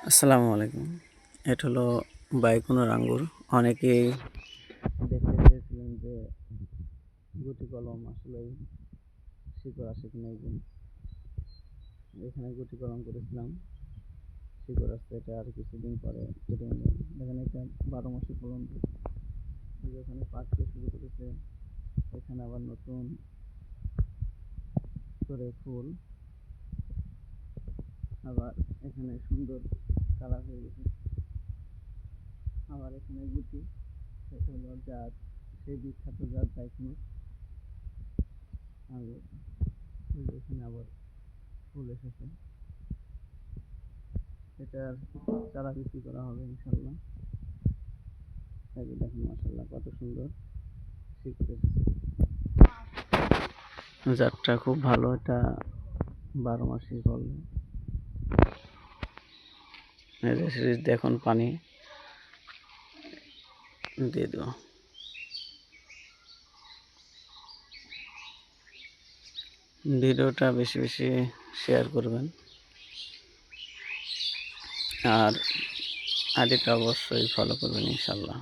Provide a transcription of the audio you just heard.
আসসালামু আলাইকুম। এটা হলো বাইকুনোর আঙ্গুর। অনেকেই দেখতে চেয়েছিলেন যে গুটি কলম আসলেই শিকড় আসে কিনা। এই যে এখানে গুটি কলম করেছিলাম, শিকড় আসছে। এটা আর কিছুদিন পরে কেটে নেবেন। দেখেন এটা 12 মাসে ফলন দেয়। যেখানে পাকতে শুরু করেছে, এখানে আবার নতুন করে ফুল, আবার এখানে সুন্দর কালার হয়ে গেছে। আবার এখানে গুটি, সেটা হলো জাত, সেই বিখ্যাত জাত বাইকুনোর আঙ্গুর। এখানে আবার ফুল এসেছে। এটার চারা বিক্রি করা হবে ইনশাল্লাহ। এই যে দেখেন মাশাআল্লাহ কত সুন্দর শিকড় এসেছে। জাতটা খুব ভালো, এটা 12 মাসই ফল। দেখুন পানি দিয়ে দেবো। ভিডিওটা বেশি বেশি শেয়ার করবেন, আর আইডিটা অবশ্যই ফলো করবেন ইনশাল্লাহ।